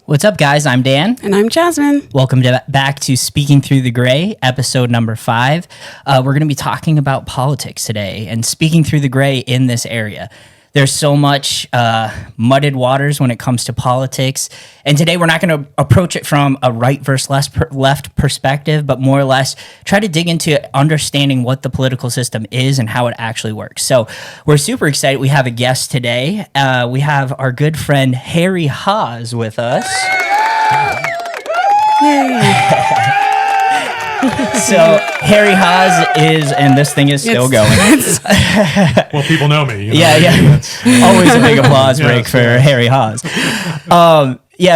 What's up, guys? I'm Dan. And I'm Jasmine. Welcome back to Speaking Through the Gray, episode number 5. We're going to be talking about politics today and speaking through the gray in this area. There's so much muddied waters when it comes to politics. And today we're not going to approach it from a right versus left perspective, but more or less try to dig into understanding what the political system is and how it actually works. So we're super excited. We have a guest today. We have our good friend Harry Haas with us. Yay. So Harry Haas is, and this thing is still going. Well, people know me. You know? Yeah. Always a big applause break for Harry Haas.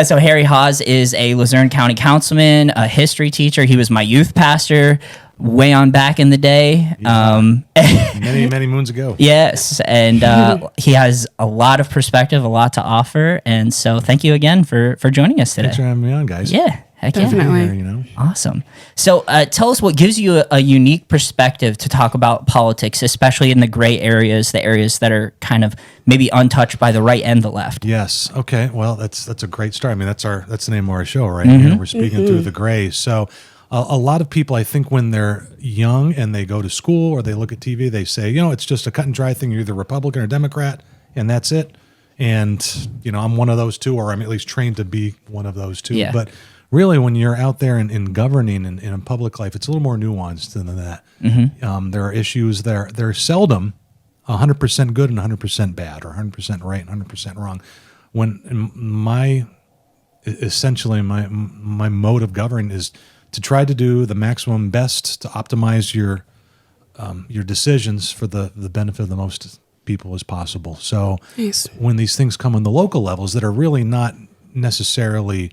So Harry Haas is a Luzerne County Councilman, a history teacher. He was my youth pastor way on back in the day. Many moons ago. Yes, and he has a lot of perspective, a lot to offer, and so thank you again for joining us today. Thanks for having me on, guys. Yeah. Heck yeah. Definitely. Awesome. So tell us what gives you a unique perspective to talk about politics, especially in the gray areas, the areas that are kind of maybe untouched by the right and the left. Yes. Okay. Well, that's a great start. I mean, that's the name of our show right here. We're speaking through the gray. So a lot of people, I think, when they're young and they go to school or they look at TV, they say, it's just a cut and dry thing. You're either Republican or Democrat, and that's it. And, I'm one of those two, or I'm at least trained to be one of those two. Yeah. But really, when you're out there in governing and in public life, it's a little more nuanced than that. There are issues there. They're seldom 100% good and 100% bad, or 100% right and 100% wrong. When my mode of governing is to try to do the maximum best to optimize your decisions for the benefit of the most people as possible. So when these things come on the local levels that are really not necessarily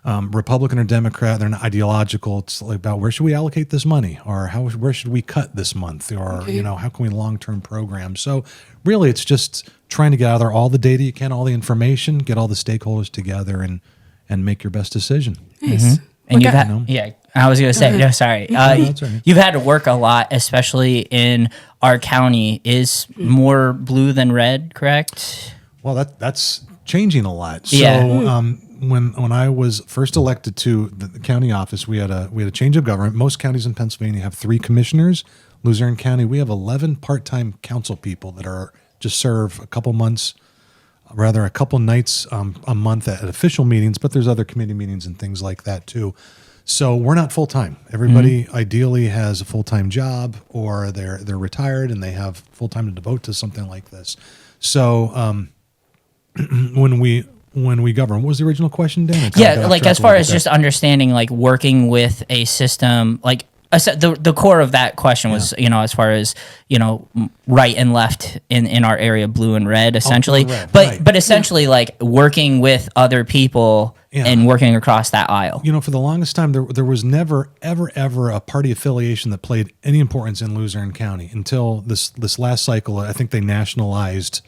Republican or Democrat, they're not ideological. It's like about where should we allocate this money, or where should we cut this month, or how can we long-term program? So really, it's just trying to gather all the data you can, all the information, get all the stakeholders together, and make your best decision. Nice. And you've had, I was going to say, no, sorry. That's right. You've had to work a lot, especially in our county. Is more blue than red, correct? Well, that's changing a lot. So Yeah. When I was first elected to the county office, we had a change of government. Most counties in Pennsylvania have 3 commissioners. Luzerne County, we have 11 part-time council people that are just serve a couple nights a month at official meetings, but there's other committee meetings and things like that too. So we're not full-time. Everybody ideally has a full-time job, or they're retired and they have full-time to devote to something like this. So when we govern, what was the original question, Dan? Yeah, like as far as just understanding, like working with a system, like the core of that question was, as far as, right and left in our area, blue and red, essentially. Red, but right. but essentially, like working with other people and working across that aisle. For the longest time, there was never, ever a party affiliation that played any importance in Luzerne County until this last cycle. I think they nationalized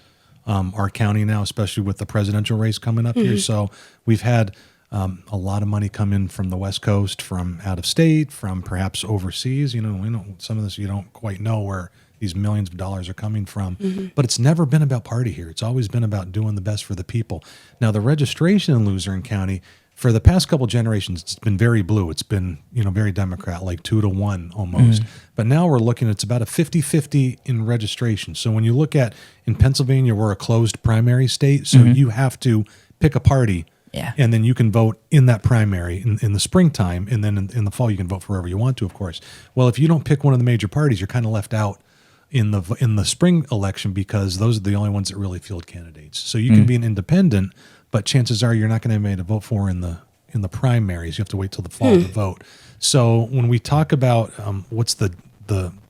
our county now, especially with the presidential race coming up here. So we've had a lot of money come in from the West Coast, from out of state, from perhaps overseas. Some of this you don't quite know where these millions of dollars are coming from. But it's never been about party here. It's always been about doing the best for the people. Now, the registration in Luzerne County, for the past couple generations, it's been very blue. It's been, very Democrat, like 2-1 almost. But now we're looking, it's about a 50-50 in registration. So when you look at, in Pennsylvania, we're a closed primary state. So you have to pick a party, and then you can vote in that primary in the springtime. And then in the fall, you can vote for whoever you want to, of course. Well, if you don't pick one of the major parties, you're kind of left out in the spring election, because those are the only ones that really field candidates. So you can be an independent, but chances are you're not going to have anybody to vote for in the primaries. You have to wait till the fall to vote. So when we talk about what's the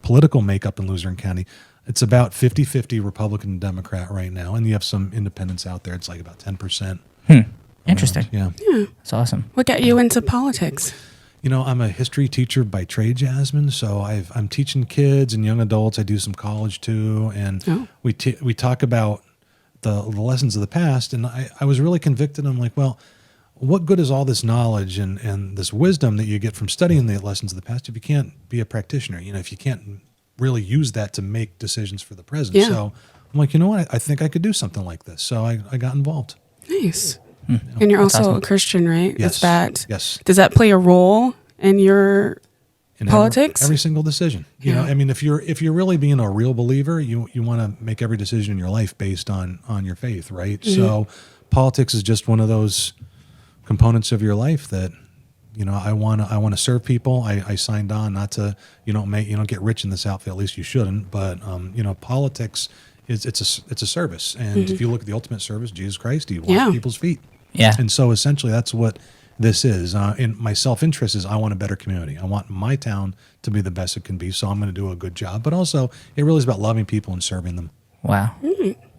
political makeup in Luzerne County, it's about 50-50 Republican and Democrat right now, and you have some independents out there. It's like about 10%. Interesting. Yeah. That's awesome. What got you into politics? I'm a history teacher by trade, Jasmine. So I'm teaching kids and young adults. I do some college too, and we talk about the lessons of the past. And I was really convicted. I'm like, well, what good is all this knowledge and this wisdom that you get from studying the lessons of the past if you can't be a practitioner? If you can't really use that to make decisions for the present. So I'm like, you know what? I think I could do something like this. So I got involved. Nice. And you're also a Christian, right? Yes. Is that, Yes. Does that play a role in your In politics? every single decision. You know, I mean, if you're really being a real believer, you want to make every decision in your life based on your faith, right? So politics is just one of those components of your life that, you know, I want to serve people. I signed on not to, you don't get rich in this outfit. At least you shouldn't. But you know, politics it's a service. And if you look at the ultimate service, Jesus Christ, he washed people's feet. Yeah. And so essentially that's what this is. In my self-interest is I want a better community. I want my town to be the best it can be. So I'm going to do a good job. But also it really is about loving people and serving them. Wow.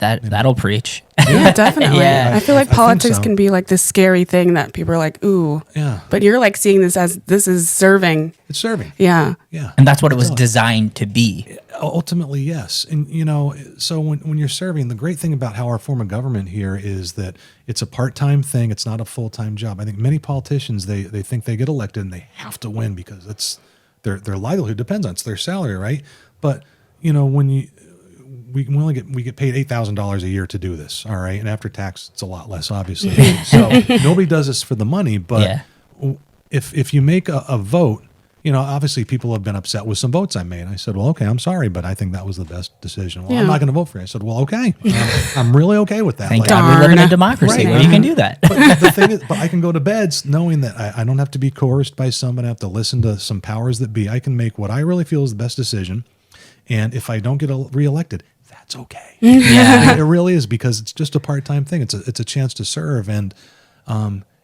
That'll preach. Yeah, definitely. Yeah. I feel like I think politics so. can be like this scary thing that people are like, ooh. Yeah. But you're like seeing this as this is serving. It's serving. Yeah. Yeah. And that's what it was designed to be. Ultimately, yes. And, you know, so when you're serving, the great thing about how our form of government here is that it's a part-time thing. It's not a full-time job. I think many politicians, they think they get elected and they have to win because it's their livelihood depends on it. It's their salary, right? But, you know, when we get paid $8,000 a year to do this, all right? And after tax, it's a lot less, obviously. So nobody does this for the money, but if you make a vote, you know, obviously people have been upset with some votes I made. I said, well, okay, I'm sorry, but I think that was the best decision. Well, I'm not going to vote for you. I said, well, okay, I'm really okay with that. Thank Like, God we live in a Darn. democracy Right. where you can do that. But the thing is, but I can go to bed knowing that I don't have to be coerced by somebody. I have to listen to some powers that be. I can make what I really feel is the best decision. And if I don't get reelected, that's okay. Yeah. It really is, because it's just a part-time thing. It's a chance to serve, and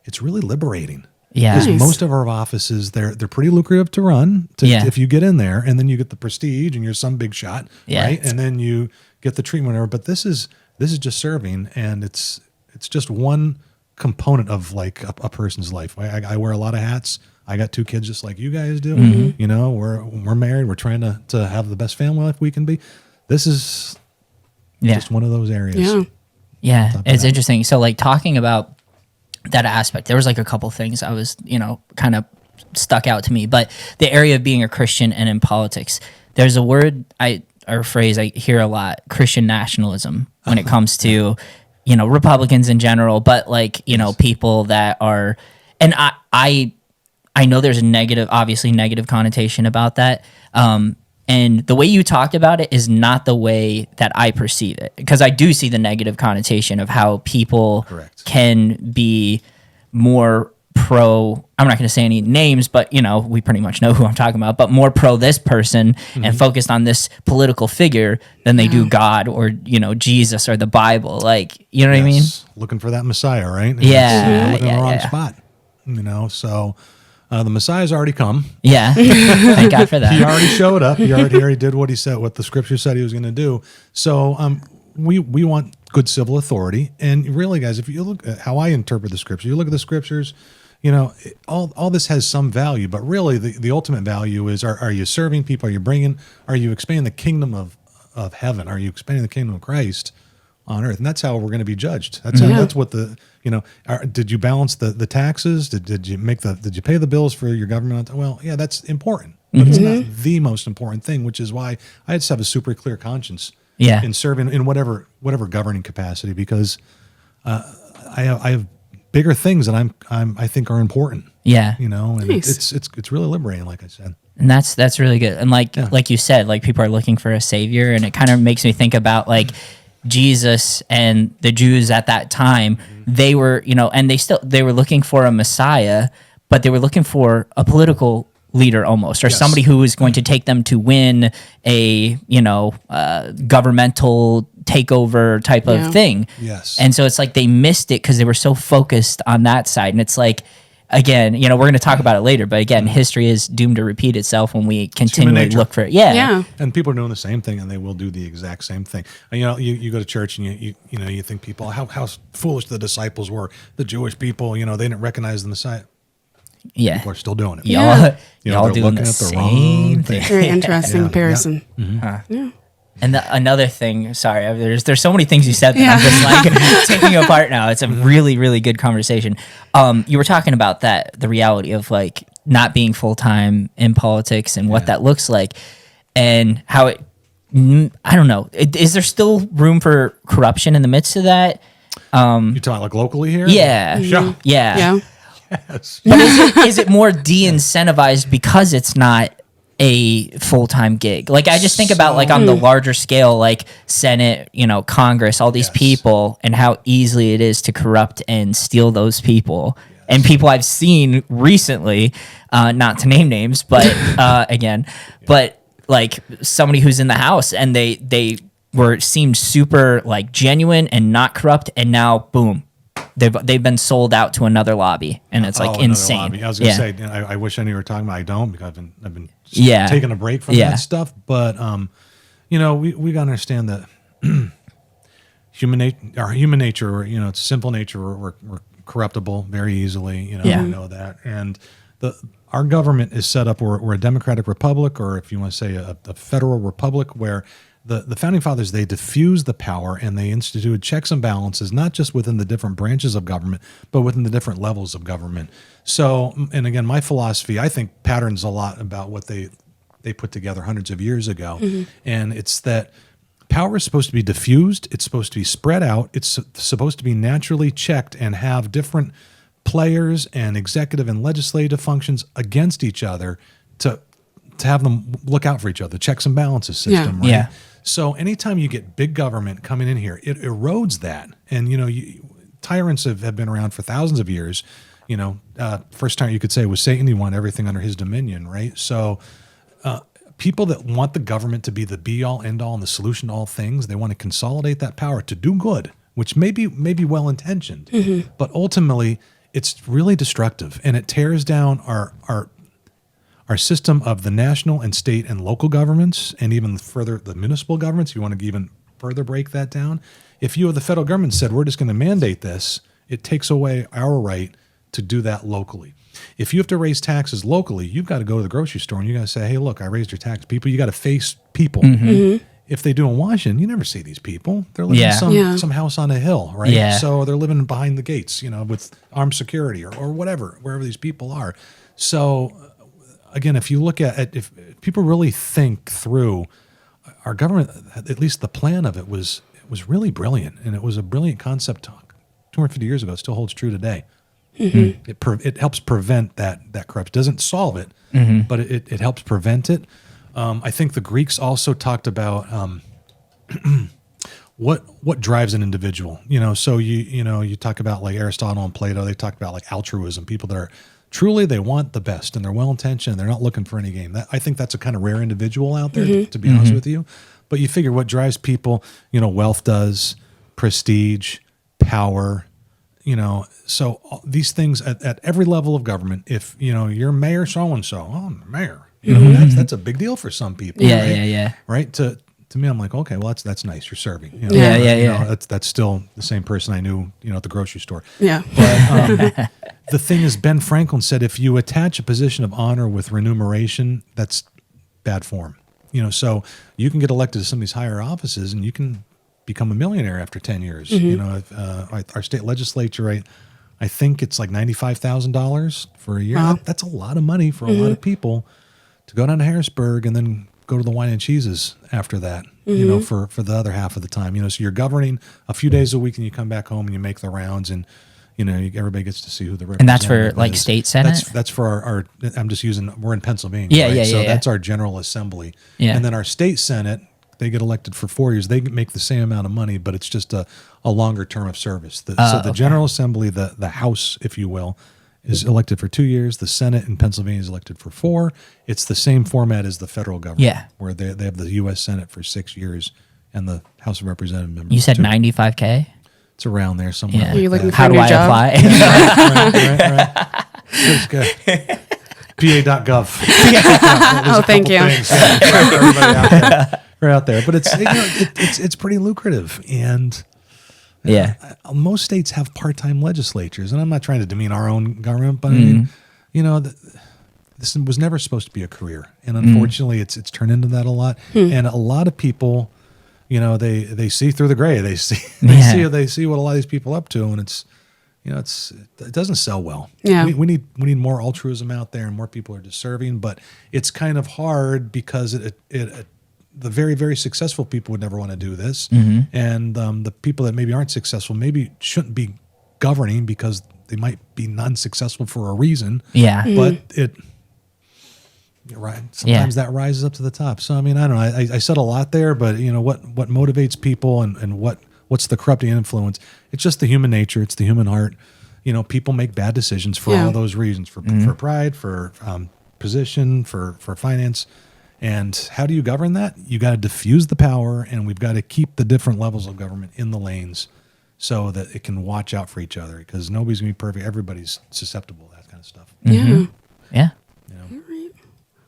it's really liberating. Yeah. Because Nice. most of our offices, they're pretty lucrative to run if you get in there, and then you get the prestige and you're some big shot, right? And then you get the treatment. But this is just serving, and it's just one component of like a person's life. I wear a lot of hats. I got 2 kids just like you guys do. You know, we're married. We're trying to have the best family life we can be. This is just one of those areas. Yeah. Yeah, it's interesting. So, like, talking about that aspect, there was like a couple things I was, you know, kind of stuck out to me. But the area of being a Christian and in politics, there's a word or phrase I hear a lot: Christian nationalism, when it comes to, you know, Republicans in general, but like, you know, people that are, and I know there's a obviously negative connotation about that. And the way you talked about it is not the way that I perceive it, because I do see the negative connotation of how people can be more pro. I'm not going to say any names, but, you know, we pretty much know who I'm talking about, but more pro this person and focused on this political figure than they do God or, you know, Jesus or the Bible. Like, you know what I mean? Looking for that Messiah, right? And Yeah. looking in the wrong spot, you know, so... the Messiah's already come. Yeah. Thank God for that. He already showed up. He already did what he said, what the scripture said he was going to do. So we want good civil authority. And really, guys, if you look at how I interpret the scripture, you look at the scriptures, you know, all this has some value, but really the ultimate value is, are you serving people? Are you expanding the kingdom of heaven? Are you expanding the kingdom of Christ on earth? And that's how we're going to be judged. That's what did you balance the taxes? Did you pay the bills for your government? Well, yeah, that's important, but it's not the most important thing, which is why I just have a super clear conscience in serving in whatever governing capacity, because I have bigger things that I think are important. Yeah. You know, and Nice. it's really liberating, like I said. And that's really good. And like you said, like, people are looking for a savior, and it kind of makes me think about like Jesus and the Jews at that time. They were, you know, and they were looking for a Messiah, but they were looking for a political leader almost, or somebody who was going to take them to win a, you know, governmental takeover type of thing. Yes. And so it's like they missed it because they were so focused on that side. And it's like, again, you know, we're going to talk about it later, but again, history is doomed to repeat itself when we continually look for it. Yeah. And people are doing the same thing, and they will do the exact same thing. And, you know, you go to church, and you think people, how foolish the disciples were. The Jewish people, you know, they didn't recognize the Messiah. Yeah. People are still doing it. Y'all they're doing looking the at the same wrong thing. Very interesting comparison. And another thing, sorry, there's so many things you said that I'm just like taking apart now. It's a really, really good conversation. You were talking about the reality of like not being full-time in politics and what that looks like, and how I don't know. Is there still room for corruption in the midst of that? You talking like locally here? Yeah. Sure. Yeah. Yeah. Yes. But is it more de-incentivized because it's not a full-time gig? Like, I just think about like on the larger scale, like Senate, Congress, all these Yes. people, and how easily it is to corrupt and steal those people. And people I've seen recently, not to name names, but but like somebody who's in the House, and they seemed super like genuine and not corrupt, and now boom, they've been sold out to another lobby, and it's like Another insane. lobby. I was gonna say, I wish I knew you were talking about. I don't, because I've been Yeah. taking a break from that stuff. But we gotta understand that our human nature, it's simple nature. We're corruptible very easily. We know that, and our government is set up. We're a democratic republic, or if you want to say a federal republic, where the founding fathers, they diffused the power and they instituted checks and balances, not just within the different branches of government, but within the different levels of government. So, and again, my philosophy, I think, patterns a lot about what they put together hundreds of years ago, and it's that power is supposed to be diffused. It's supposed to be spread out. It's supposed to be naturally checked and have different players and executive and legislative functions against each other to have them look out for each other. The checks and balances system, right? Yeah. So anytime you get big government coming in here, it erodes that. And, tyrants have been around for thousands of years. First time you could say was Satan. He wanted everything under his dominion, right? So people that want the government to be the be-all, end-all, and the solution to all things, they want to consolidate that power to do good, which may be well-intentioned. But ultimately, it's really destructive, and it tears down our system of the national and state and local governments, and even further the municipal governments. You want to even further break that down. If you, the federal government, said we're just going to mandate this, it takes away our right to do that locally. If you have to raise taxes locally, you've got to go to the grocery store and you got to say, "Hey, look, I raised your tax." People, you got to face people. If they do in Washington, you never see these people. They're living in some house on a hill, right? Yeah. So they're living behind the gates, with armed security or whatever, wherever these people are. So again, if you look at if people really think through our government, at least the plan of it was really brilliant, and it was a brilliant concept 250 years ago. It still holds true today. It helps prevent that corruption. Doesn't solve it, but it helps prevent it. I think the Greeks also talked about what drives an individual. So you talk about like Aristotle and Plato. They talk about like altruism. People that are truly, they want the best and they're well-intentioned. They're not looking for any gain. I think that's a kind of rare individual out there, to be honest with you. But you figure what drives people, wealth does, prestige, power. So these things at every level of government. If you're mayor so-and-so, I'm the mayor. That's a big deal for some people. Yeah. Right. To me, I'm like, okay, well, that's nice. You're serving. That's still the same person I knew, at the grocery store. Yeah. But the thing is, Ben Franklin said, if you attach a position of honor with remuneration, that's bad form. So you can get elected to some of these higher offices, and you can become a millionaire after 10 years. Our state legislature, I think it's like $95,000 for a year. Wow. That's a lot of money for a lot of people to go down to Harrisburg and then go to the wine and cheeses after that, for the other half of the time. So you're governing a few days a week, and you come back home and you make the rounds, and everybody gets to see who the representative is. And that's for like state senate? That's for our I'm just we're in Pennsylvania. So that's our General Assembly. Yeah. And then our state senate, they get elected for 4 years. They make the same amount of money, but it's just a longer term of service. So the General Assembly, the House, if you will, is elected for 2 years. The Senate in Pennsylvania is elected for 4. It's the same format as the federal government, where they have the U.S. Senate for 6 years and the House of Representative members. You said 95K? It's around there somewhere. Yeah. Like You're looking that. for How a do new I job? apply? Right. It's good. PA.gov. Oh, thank you. Everybody out there. We're out there, but it's pretty lucrative, and most states have part-time legislatures, and I'm not trying to demean our own government, but I mean, this was never supposed to be a career, and unfortunately, it's turned into that a lot, and a lot of people, they see through the gray, they see what a lot of these people are up to, and it doesn't sell well. Yeah. We need more altruism out there, and more people are deserving, but it's kind of hard because the very, very successful people would never want to do this. And the people that maybe aren't successful maybe shouldn't be governing because they might be non-successful for a reason. Yeah. But right. Sometimes that rises up to the top. So, I mean, I don't know. I said a lot there, but what motivates people and what's the corrupting influence? It's just the human nature. It's the human heart. People make bad decisions for all those reasons, for pride, for position, for finance. And how do you govern that? You got to diffuse the power, and we've got to keep the different levels of government in the lanes so that it can watch out for each other, because nobody's going to be perfect. Everybody's susceptible to that kind of stuff. Yeah. Yeah. All right.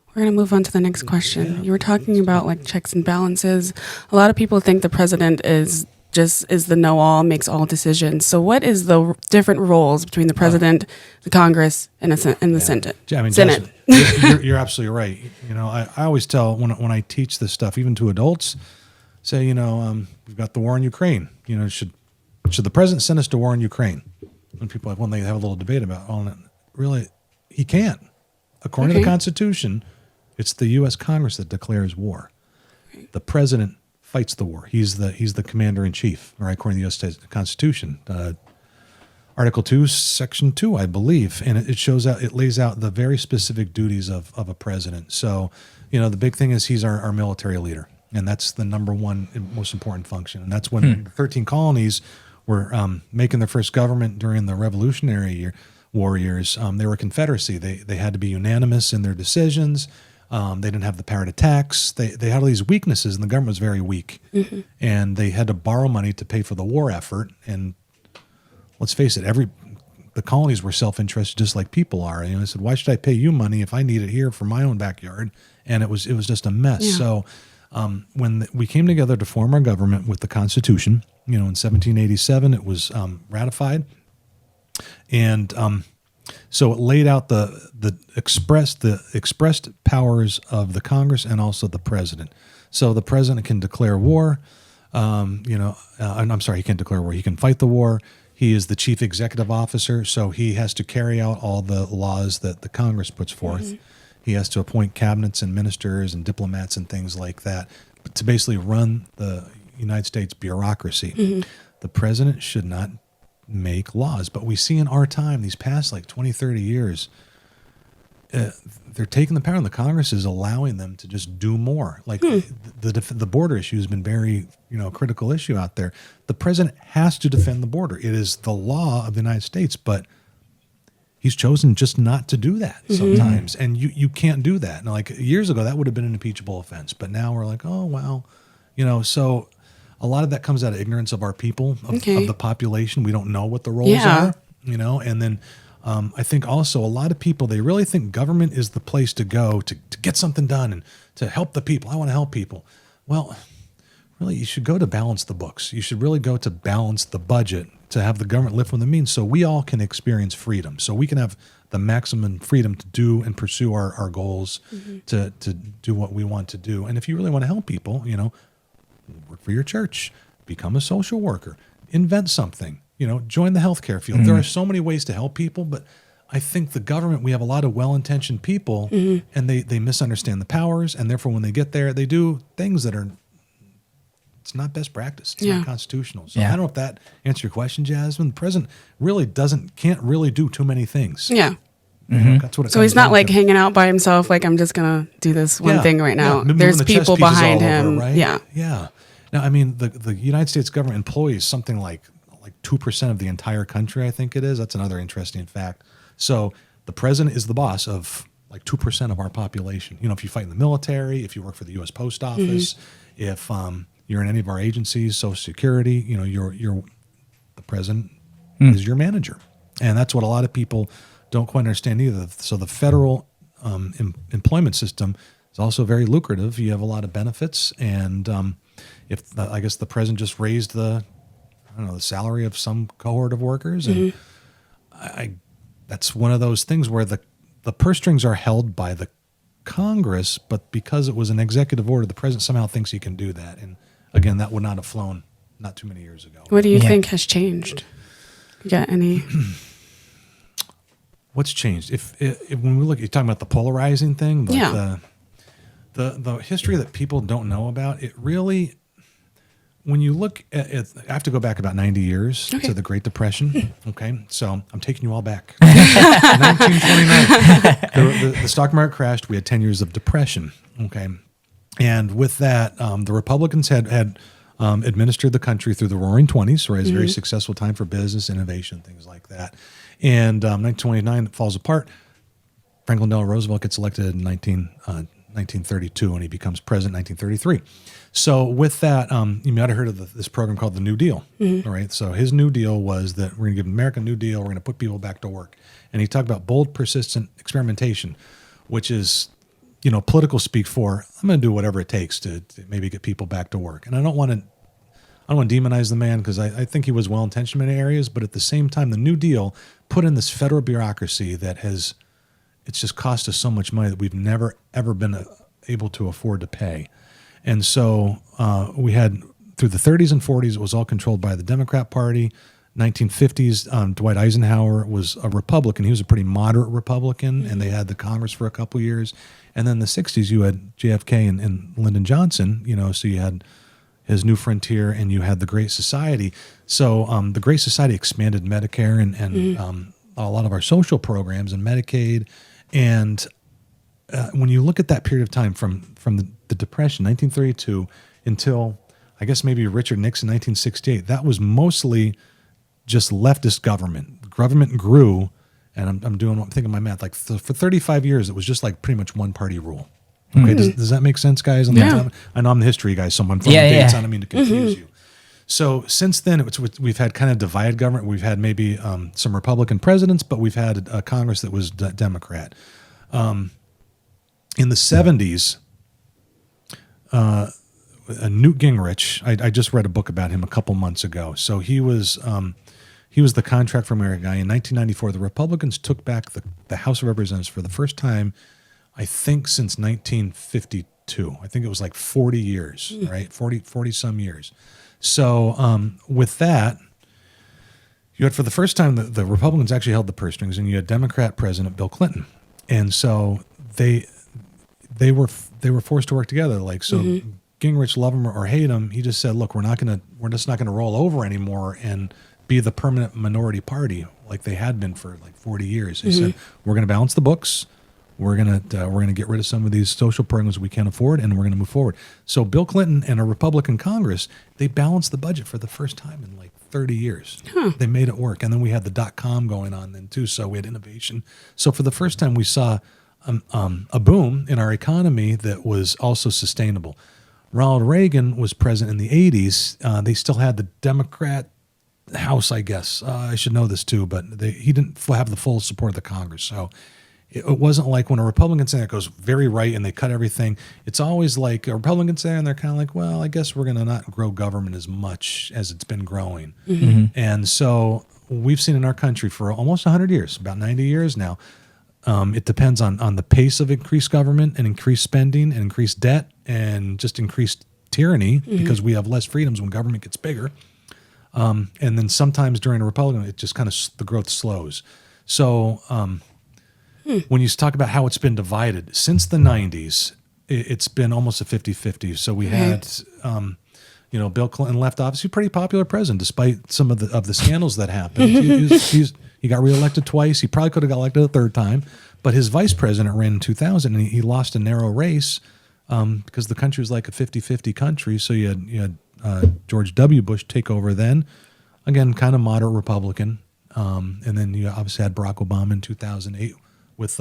We're going to move on to the next question. You were talking about like checks and balances. A lot of people think the president is the know-all, makes all decisions. So what is the different roles between the president, the Congress, and the Senate? I mean, Senate. You're absolutely right. I always tell when I teach this stuff, even to adults, say, we've got the war in Ukraine. Should the president send us to war in Ukraine? And people when they have a little debate about, really, he can't. According to the Constitution, it's the U.S. Congress that declares war. The president fights the war. He's the commander in chief, right? According to the U.S. Constitution, Article 2, Section 2, I believe, and it lays out the very specific duties of a president. So, the big thing is he's our military leader, and that's the number one and most important function. And that's when the 13 colonies were making their first government during the Revolutionary War years. They were a confederacy. They had to be unanimous in their decisions. They didn't have the power to tax. They had all these weaknesses, and the government was very weak. And they had to borrow money to pay for the war effort. And let's face it, the colonies were self-interested just like people are. They said, why should I pay you money if I need it here for my own backyard? And it was just a mess. Yeah. So when we came together to form our government with the Constitution, in 1787, it was ratified. And so it laid out the expressed powers of the Congress and also the president. So the president can declare war. I'm sorry, he can't declare war. He can fight the war. He is the chief executive officer, so he has to carry out all the laws that the Congress puts forth. He has to appoint cabinets and ministers and diplomats and things like that to basically run the United States bureaucracy. The president should not make laws, but we see in our time, these past 20, 30 years, they're taking the power, and the Congress is allowing them to just do more. The border issue has been very, critical issue out there. The president has to defend the border. It is the law of the United States, but he's chosen just not to do that sometimes. And you can't do that. Now, years ago, that would have been an impeachable offense, but now we're like, oh, wow. So a lot of that comes out of ignorance of our people, of the population. We don't know what the roles are, and then I think also a lot of people, they really think government is the place to go to get something done and to help the people. I want to help people. Well, really, you should go to balance the books. You should really go to balance the budget, to have the government live within the means so we all can experience freedom, so we can have the maximum freedom to do and pursue our goals, to do what we want to do. And if you really want to help people, work for your church, become a social worker, invent something. Join the healthcare field. There are so many ways to help people, but I think the government, we have a lot of well-intentioned people, and they misunderstand the powers, and therefore when they get there, they do things that are, it's not best practice. It's not constitutional. So I don't know if that answers your question, Jasmine. The president really can't really do too many things. Yeah. That's what it so he's not hanging out by himself, I'm just going to do this one thing right now. There's people behind him. Right? Yeah. Yeah. Now, I mean, the United States government employs something like 2% of the entire country, I think it is. That's another interesting fact. So the president is the boss of 2% of our population. If you fight in the military, if you work for the U.S. Post Office, if you're in any of our agencies, Social Security, you're the president is your manager. And that's what a lot of people don't quite understand either. So the federal employment system is also very lucrative. You have a lot of benefits. And I guess the president just raised the salary of some cohort of workers. And that's one of those things where the purse strings are held by the Congress, but because it was an executive order, the president somehow thinks he can do that. And again, that would not have flown not too many years ago. What do you think has changed? You got any? What's changed? If when we look, you're talking about the polarizing thing, but the the history that people don't know about, it really, when you look at it, I have to go back about 90 years to the Great Depression. Okay, so I'm taking you all back. 1929, the stock market crashed. We had 10 years of depression. Okay, and with that, the Republicans had administered the country through the Roaring Twenties, right? It was a very successful time for business, innovation, things like that. And 1929, it falls apart. Franklin Delano Roosevelt gets elected in 1932, and he becomes president in 1933. So with that, you might have heard of this program called the New Deal, all right? So his New Deal was that we're going to give America a new deal. We're going to put people back to work. And he talked about bold, persistent experimentation, which is, political speak for, I'm going to do whatever it takes to maybe get people back to work. And I don't want to demonize the man, because I think he was well-intentioned in many areas, but at the same time, the New Deal put in this federal bureaucracy that it's just cost us so much money that we've never, ever been able to afford to pay. And so we had, through the 30s and 40s, it was all controlled by the Democrat Party. 1950s, Dwight Eisenhower was a Republican. He was a pretty moderate Republican, and they had the Congress for a couple of years. And then the 60s, you had JFK and Lyndon Johnson, so you had his New Frontier, and you had the Great Society. So the Great Society expanded Medicare and a lot of our social programs and Medicaid. And when you look at that period of time from the Depression, 1932, until I guess maybe Richard Nixon, 1968, that was mostly just leftist government. Government grew, and I'm thinking my math, like for 35 years, it was just like pretty much one party rule. Okay, does that make sense, guys? Yeah. I know I'm the history guy, so I'm throwing dates on. I mean to confuse you. So since then, we've had kind of divided government. We've had maybe some Republican presidents, but we've had a Congress that was Democrat. In the 70s, Newt Gingrich, I just read a book about him a couple months ago. So he was the Contract for America guy. In 1994, the Republicans took back the House of Representatives for the first time, I think, since 1952. I think it was like 40 years, right? 40 some years. So with that, you had, for the first time, the Republicans actually held the purse strings, and you had Democrat President Bill Clinton. And so they were forced to work together. Like, so Gingrich, love him or hate him, he just said, look, we're just not gonna roll over anymore and be the permanent minority party like they had been for like 40 years. He said, we're gonna balance the books. We're gonna get rid of some of these social programs we can't afford, and we're gonna move forward. So Bill Clinton and a Republican Congress, they balanced the budget for the first time in like 30 years. They made it work. And then we had the .com going on then too, so we had innovation. So for the first time, we saw a boom in our economy that was also sustainable. Ronald Reagan was president in the 80s. They still had the Democrat House, I guess. I should know this too, but he didn't have the full support of the Congress. So it wasn't like when a Republican senator goes very right and they cut everything. It's always like a Republican senator, and they're kind of like, well, I guess we're going to not grow government as much as it's been growing. And so we've seen in our country for almost 100 years, about 90 years now, it depends on the pace of increased government and increased spending and increased debt and just increased tyranny, because we have less freedoms when government gets bigger. And then sometimes during a Republican, it just kind of, the growth slows. So when you talk about how it's been divided, since the 90s, it's been almost a 50-50. So we had, Bill Clinton left office. He's a pretty popular president, despite some of the scandals that happened. He got reelected twice. He probably could have got elected a third time. But his vice president ran in 2000, and he lost a narrow race because the country was like a 50-50 country. So you had George W. Bush take over then. Again, kind of moderate Republican. And then you obviously had Barack Obama in 2008 with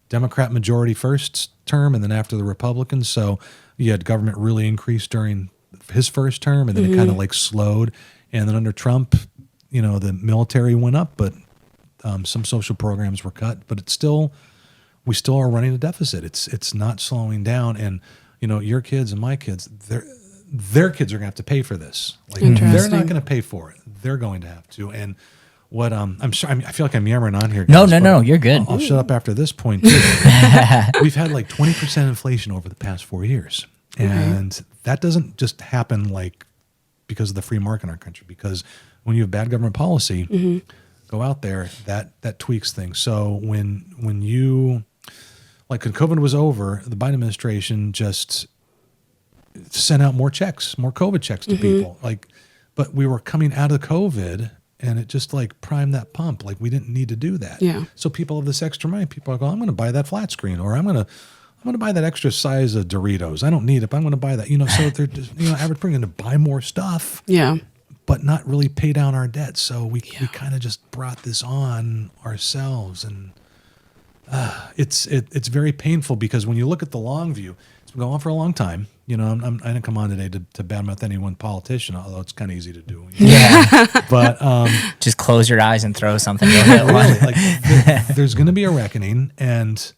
Democrat majority first term, and then after the Republicans. So you had government really increased during his first term, and then it kind of like slowed. And then under Trump, the military went up, but some social programs were cut. But we still are running a deficit. It's not slowing down. And your kids and my kids, their kids are going to have to pay for this. Like, they're not going to pay for it. They're going to have to. And what I'm sure, I feel like I'm yammering on here, guys. No, you're good. I'll shut up after this point too. We've had like 20% inflation over the past 4 years. And that doesn't just happen like because of the free market in our country, because when you have bad government policy, go out there, that tweaks things. So when you like when COVID was over, the Biden administration just sent out more checks, more COVID checks to people. Like, but we were coming out of COVID and it just like primed that pump. Like we didn't need to do that. Yeah. So people have this extra money. People are going, I'm going to buy that flat screen, or I'm going to buy that extra size of Doritos. I don't need it, but I'm going to buy that. So they're just, average person going to buy more stuff. Yeah. But not really pay down our debt. So we kind of just brought this on ourselves, and it's very painful because when you look at the long view, it's been going on for a long time. I didn't come on today to badmouth any one politician, although it's kind of easy to do. Yeah. But just close your eyes and throw something. You'll hit one. really, like there's going to be a reckoning, and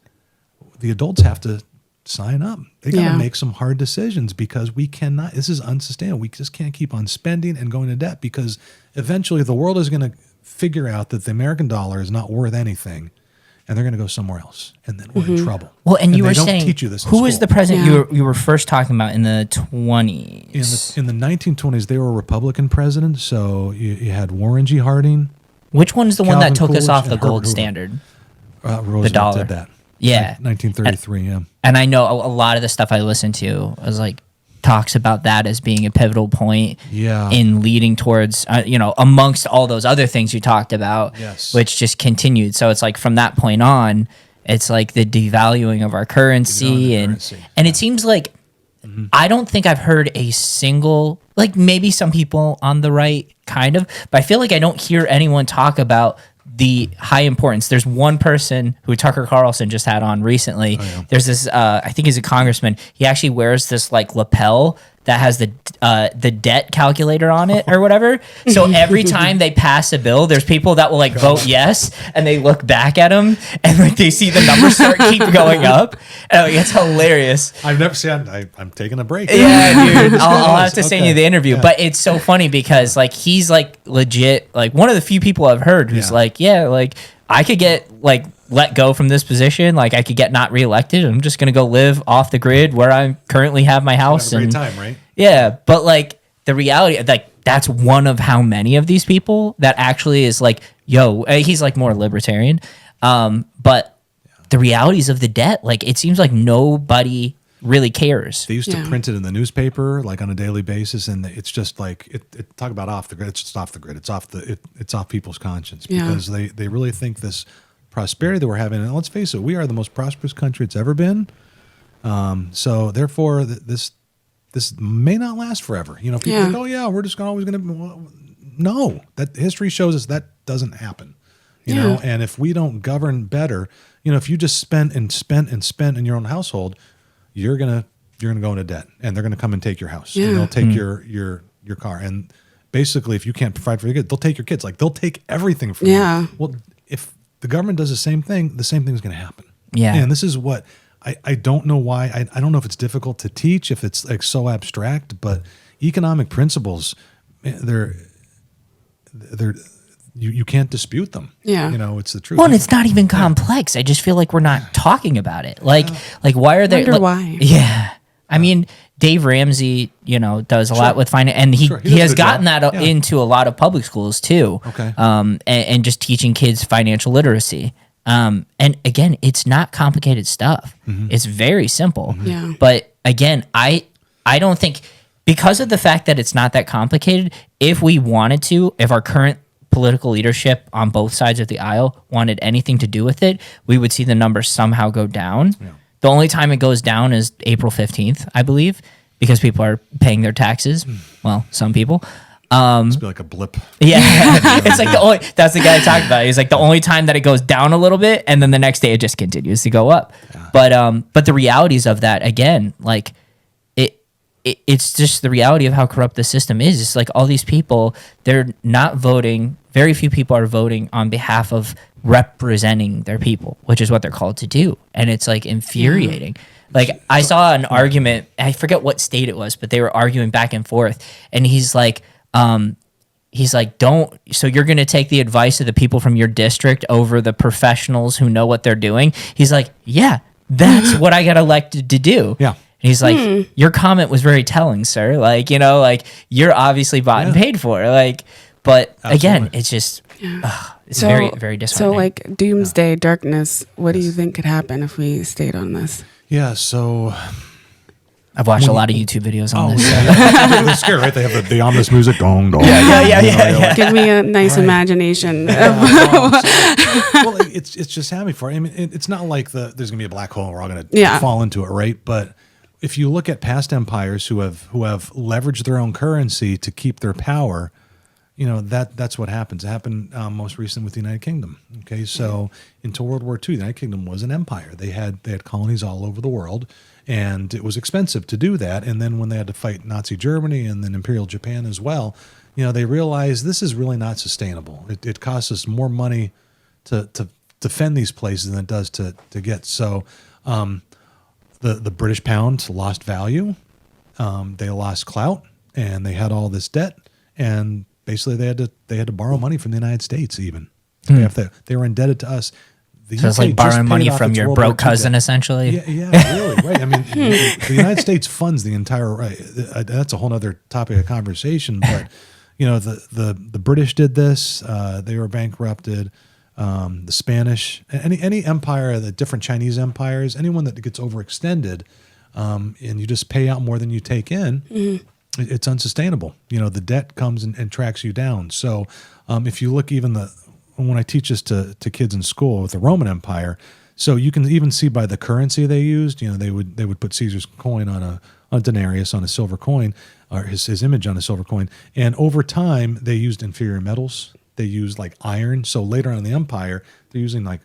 the adults have to sign up. They got to make some hard decisions because we cannot. This is unsustainable. We just can't keep on spending and going to debt because eventually the world is going to figure out that the American dollar is not worth anything, and they're going to go somewhere else, and then we're in trouble. Well, and you they were don't saying teach you this in who was school. the president Yeah. you were first talking about in the 20s? In the 1920s, they were a Republican president. So you had Warren G. Harding. Which one's the one that Calvin took us Coolidge, off the and gold Herbert Hoover. standard? Roosevelt dollar. did that. Yeah. 1933. Yeah. And I know a lot of the stuff I listened to was like talks about that as being a pivotal point Yeah. in leading towards, amongst all those other things you talked about, Yes. which just continued. So it's like from that point on, it's like the devaluing of our currency. Devaluing the currency. And it seems like I don't think I've heard a single, like maybe some people on the right kind of, but I feel like I don't hear anyone talk about the high importance. There's one person who Tucker Carlson just had on recently. There's this, I think he's a congressman. He actually wears this like lapel that has the debt calculator on it or whatever. So every time they pass a bill, there's people that will like vote yes, and they look back at him and like they see the numbers keep going up. And like, it's hilarious. I've never seen. I'm taking a break. Yeah, dude. I'll have to send Okay. you the interview. Yeah. But it's so funny because like he's like legit, like one of the few people I've heard who's Yeah. like, like I could get like let go from this position, like I could get not reelected. I'm just gonna go live off the grid where I currently have my house. Have a great and time, right? yeah, but like the reality, like that's one of how many of these people that actually is like, he's like more libertarian. But the realities of the debt, like it seems like nobody really cares. They used to Yeah. print it in the newspaper like on a daily basis, and it's just like it talk about off the grid. It's just off the grid. It's off people's conscience because they really think this prosperity that we're having. And let's face it, we are the most prosperous country it's ever been. So therefore, this may not last forever. People think, oh yeah, we're just always going to. No, that history shows us that doesn't happen. You know, and if we don't govern better, if you just spent in your own household, you're gonna go into debt, and they're gonna come and take your house, and they'll take your car, and basically, if you can't provide for your kids, they'll take your kids. Like they'll take everything from you. Well, if the government does the same thing is going to happen. Yeah. And this is what I don't know why. I don't know if it's difficult to teach, if it's like so abstract, but economic principles, you can't dispute them. Yeah. It's the truth. Well, and it's not even complex. I just feel like we're not talking about it. Like why are they? Wonder like, why. Yeah, I mean, Dave Ramsey, does a lot with finance, and he does a has good gotten job. that Yeah. into a lot of public schools too. Okay. And just teaching kids financial literacy. And again, it's not complicated stuff. It's very simple. Yeah. But again, I don't think, because of the fact that it's not that complicated, if we wanted to, if our current political leadership on both sides of the aisle wanted anything to do with it, we would see the numbers somehow go down. Yeah. The only time it goes down is April 15th, I believe, because people are paying their taxes. Well, some people. It's be like a blip. Yeah. It's like that's the guy I talked about. He's like the only time that it goes down a little bit, and then the next day it just continues to go up. Yeah. But the realities of that, again, like it's just the reality of how corrupt the system is. It's like all these people, they're not voting. Very few people are voting on behalf of representing their people, which is what they're called to do. And it's like infuriating. Like I saw an argument, I forget what state it was, but they were arguing back and forth. And he's like, so you're going to take the advice of the people from your district over the professionals who know what they're doing? He's like, yeah, that's what I got elected to do. Yeah. And he's like, your comment was very telling, sir. Like, you're obviously bought and paid for. Like, but again, Absolutely. it's just, It's very, very disheartening. So, like doomsday darkness, what do you think could happen if we stayed on this? Yeah, so I've watched a lot of YouTube videos on this. they're scared, right? They have the ominous music, dong dong. Yeah. Give me a nice imagination. Well, it's just happening for. I mean, it's not like there's gonna be a black hole and we're all gonna fall into it, right? But if you look at past empires who have leveraged their own currency to keep their power, that's what happens. It happened most recently with the United Kingdom. Okay, so until World War II, the United Kingdom was an empire. They had colonies all over the world, and it was expensive to do that. And then when they had to fight Nazi Germany and then Imperial Japan as well, they realized this is really not sustainable. It costs us more money to defend these places than it does to get. So the British pound lost value. They lost clout, and they had all this debt, and basically they had to borrow money from the United States. Even they were indebted to us. So it's like borrowing money from your broke cousin, essentially. Yeah, really, right? I mean, the United States funds the entire. Right, that's a whole other topic of conversation. But the British did this. They were bankrupted. The Spanish, any empire, the different Chinese empires, anyone that gets overextended, and you just pay out more than you take in. It's unsustainable. The debt comes and tracks you down. So if you look even when I teach this to kids in school with the Roman Empire, so you can even see by the currency they used, they would put Caesar's coin on a denarius, on a silver coin, or his image on a silver coin. And over time, they used inferior metals. They used like iron. So later on in the empire, they're using like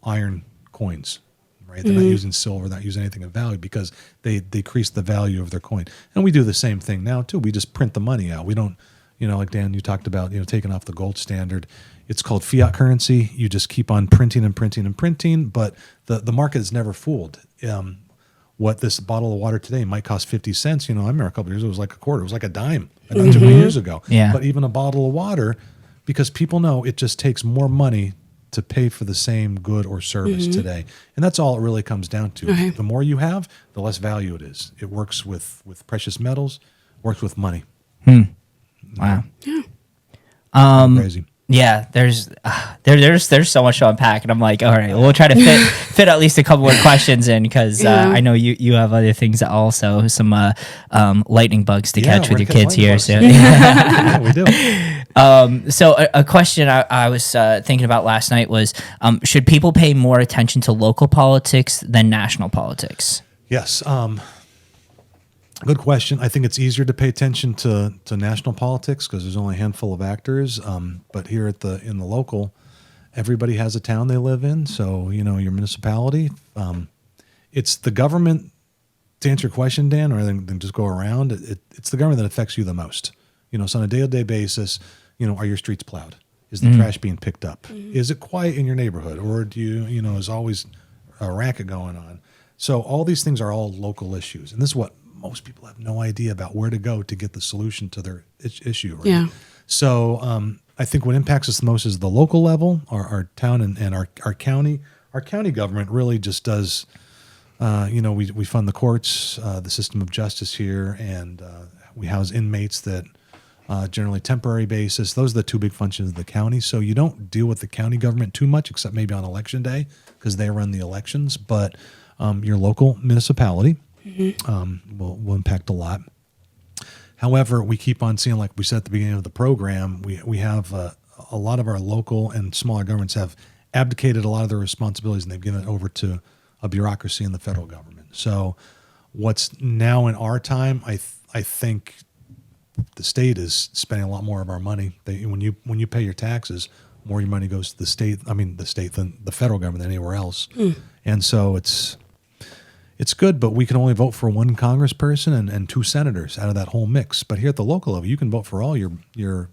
iron coins. Right? They're not using silver, not using anything of value because they decrease the value of their coin. And we do the same thing now too. We just print the money out. We don't, like Dan, you talked about, taking off the gold standard. It's called fiat currency. You just keep on printing and printing and printing, but the market is never fooled. What this bottle of water today might cost 50 cents. I remember a couple of years ago, it was like a quarter. It was like a dime not too many years ago. Yeah. But even a bottle of water, because people know it just takes more money to pay for the same good or service today. And that's all it really comes down to. Okay. The more you have, the less value it is. It works with precious metals, works with money. Wow. Yeah. Crazy. Yeah, there's so much to unpack, and I'm like, all right, we'll try to fit at least a couple more questions in because I know you have other things also, some lightning bugs to catch with your kids here. So yeah, we do. So a question I was thinking about last night was, should people pay more attention to local politics than national politics? Yes. Good question. I think it's easier to pay attention to national politics because there's only a handful of actors. But here in the local, everybody has a town they live in. So, your municipality, it's the government, to answer your question, Dan, rather than just go around, it's the government that affects you the most. So on a day-to-day basis, are your streets plowed? Is the trash being picked up? Is it quiet in your neighborhood? Or do you, is always a racket going on? So all these things are all local issues. And this is what most people have no idea about, where to go to get the solution to their issue. Right? Yeah. So I think what impacts us the most is the local level, our town and our county. Our county government really just does, we fund the courts, the system of justice here, and we house inmates that generally temporary basis. Those are the two big functions of the county. So you don't deal with the county government too much, except maybe on election day because they run the elections. But your local municipality will impact a lot. However, we keep on seeing, like we said at the beginning of the program, we have a lot of our local and smaller governments have abdicated a lot of their responsibilities, and they've given it over to a bureaucracy in the federal government. So what's now in our time, I think the state is spending a lot more of our money. When you pay your taxes, more of your money goes to the state than the federal government than anywhere else. And so it's good, but we can only vote for one congressperson and two senators out of that whole mix. But here at the local level, you can vote for all your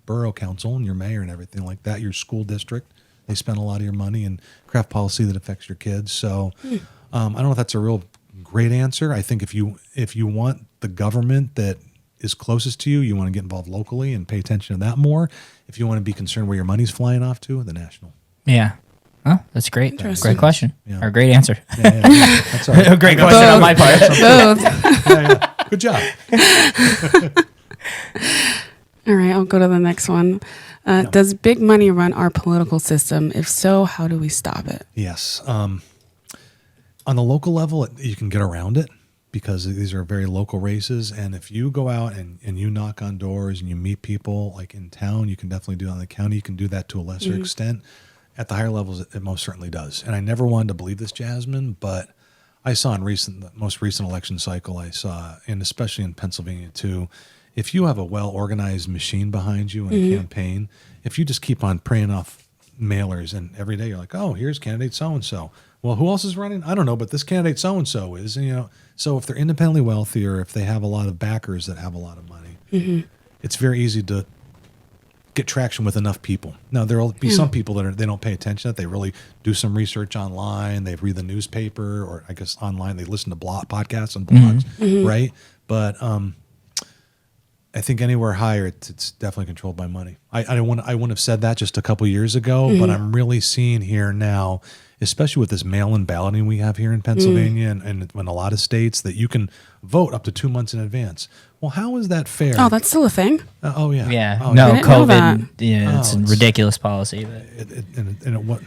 borough council and your mayor and everything like that, your school district. They spend a lot of your money and craft policy that affects your kids. So I don't know if that's a real great answer. I think if you want the government that is closest to you, you want to get involved locally and pay attention to that more. If you want to be concerned where your money's flying off to, the national. Yeah. Oh, that's great. Great question. Yeah. Or great answer. Yeah. That's all right. A great question on my part. Both. Yeah. Good job. All right, I'll go to the next one. Does big money run our political system? If so, how do we stop it? Yes. On the local level, you can get around it because these are very local races. And if you go out and you knock on doors and you meet people like in town, you can definitely do it. On the county, you can do that to a lesser extent. At the higher levels, it most certainly does. And I never wanted to believe this, Jasmine, but I saw in the most recent election cycle, and especially in Pennsylvania too, if you have a well-organized machine behind you in a campaign, if you just keep on praying off mailers and every day you're like, oh, here's candidate so-and-so. Well, who else is running? I don't know, but this candidate so-and-so is. And, so if they're independently wealthy or if they have a lot of backers that have a lot of money, it's very easy to get traction with enough people. Now, there will be some people they don't pay attention to it. They really do some research online. They read the newspaper, or I guess online they listen to podcasts and blogs, right? But I think anywhere higher, it's definitely controlled by money. I wouldn't have said that just a couple years ago, but I'm really seeing here now, especially with this mail-in balloting we have here in Pennsylvania and in a lot of states, that you can vote up to 2 months in advance. Well, how is that fair? Oh, that's still a thing? Oh, yeah. Yeah. Oh, No, I didn't know COVID. that. Yeah, it's a ridiculous policy. But.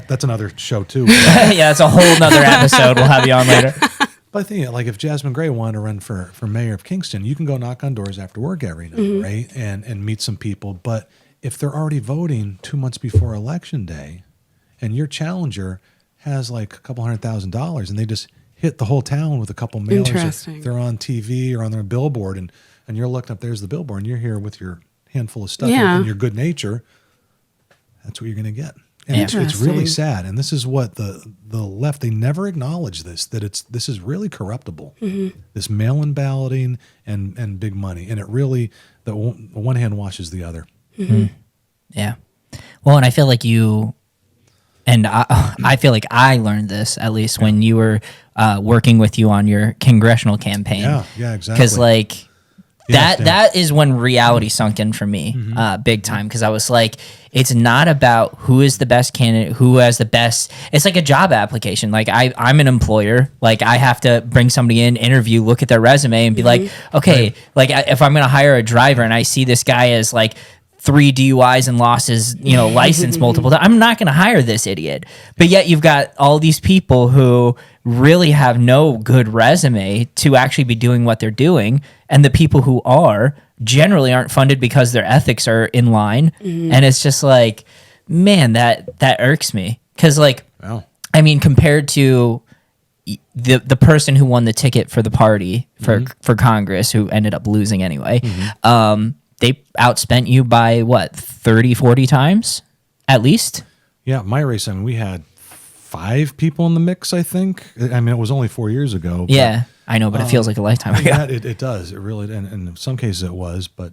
That's another show, too. Yeah, it's a whole nother episode. We'll have you on later. But I think, like, if Jasmine Gray wanted to run for mayor of Kingston, you can go knock on doors after work every night, right? And meet some people. But if they're already voting 2 months before Election Day and your challenger has like a couple $100,000 and they just hit the whole town with a couple mailers. Interesting. They're on TV or on their billboard and you're looking up, there's the billboard, and you're here with your handful of stuff and your good nature. That's what you're going to get. And it's really sad. And this is what the left, they never acknowledge this, that this is really corruptible. This mail-in balloting and big money. And it really, the one hand washes the other. Yeah. Well, and I feel like I feel like I learned this at least when you were working with you on your congressional campaign. Yeah, exactly. Because like that is when reality sunk in for me, big time. Because I was like, it's not about who is the best candidate, who has the best. It's like a job application. Like I'm an employer. Like I have to bring somebody in, interview, look at their resume, and be like, okay, like if I'm going to hire a driver and I see this guy as like 3 DUIs and losses, license multiple times, I'm not going to hire this idiot. But yet you've got all these people who really have no good resume to actually be doing what they're doing. And the people who are generally aren't funded because their ethics are in line. And it's just like, man, that irks me. Because like, I mean, compared to the person who won the ticket for the party for Congress, who ended up losing anyway, they outspent you by what, 30, 40 times at least? Yeah, my race, I mean, we had 5 people in the mix, I think. I mean, it was only 4 years ago. Yeah, I know, but it feels like a lifetime ago. Yeah, it does. It really, and in some cases it was, but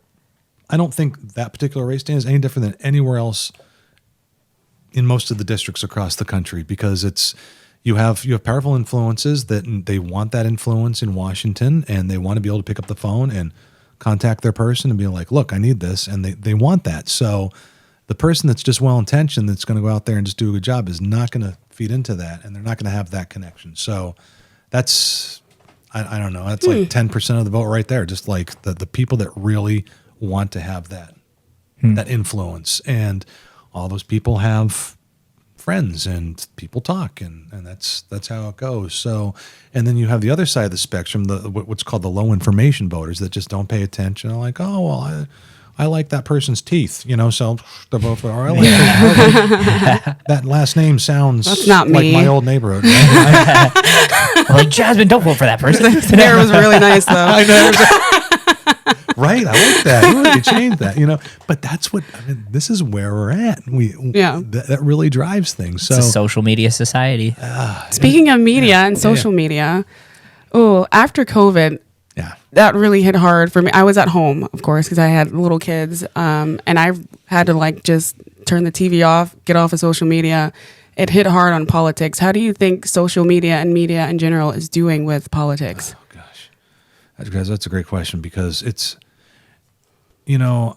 I don't think that particular race stand is any different than anywhere else in most of the districts across the country, because you have powerful influences that they want that influence in Washington, and they want to be able to pick up the phone and contact their person and be like, look, I need this. And they want that. So the person that's just well-intentioned that's going to go out there and just do a good job is not going to feed into that, and they're not going to have that connection. So that's, I don't know, that's like 10% of the vote right there. Just like the people that really want to have that influence. And all those people have friends and people talk, and that's how it goes. So, and then you have the other side of the spectrum, what's called the low information voters that just don't pay attention. They're like, oh, well, I like that person's teeth, so the vote for, or I like that last name sounds that's not like me. My old neighborhood. Right? Like, Jasmine, don't vote for that person. His hair was really nice, though. I know. Right, I like that. You really changed that, But that's what this is where we're at. That really drives things. So it's a social media society. Speaking of media and social media, after COVID, that really hit hard for me. I was at home, of course, because I had little kids, and I had to just turn the TV off, get off of social media. It hit hard on politics. How do you think social media and media in general is doing with politics? Oh gosh, that's a great question, because it's. You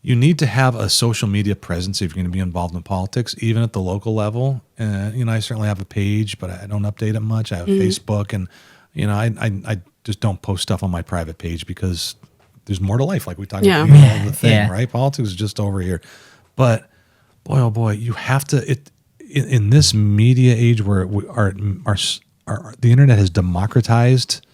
need to have a social media presence if you're going to be involved in politics, even at the local level. I certainly have a page, but I don't update it much. I have Facebook, and I just don't post stuff on my private page because there's more to life, like we talked Yeah. about all the thing, Yeah. right? Politics is just over here. But boy, oh boy, you have to in this media age where the internet has democratized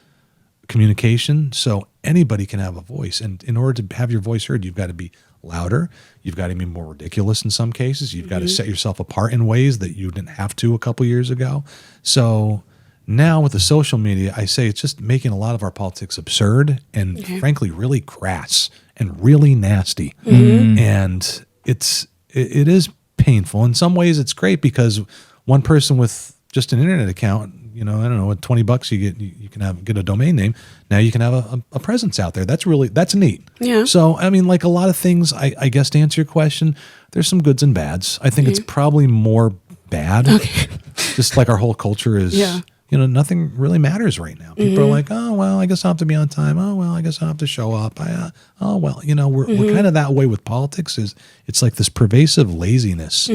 communication, so anybody can have a voice. And in order to have your voice heard, you've got to be louder. You've got to be more ridiculous in some cases. You've got to set yourself apart in ways that you didn't have to a couple years ago. So now with the social media, I say it's just making a lot of our politics absurd and frankly really crass and really nasty. And it is painful. In some ways it's great because one person with just an internet account, I don't know, with $20 you can get a domain name. Now you can have a presence out there. That's neat. Yeah. So, I mean, like a lot of things, I guess to answer your question, there's some goods and bads. I think it's probably more bad. Okay. Just like our whole culture is, nothing really matters right now. People are like, oh, well, I guess I'll have to be on time. Oh, well, I guess I'll have to show up. We're kind of that way with politics. It's like this pervasive laziness.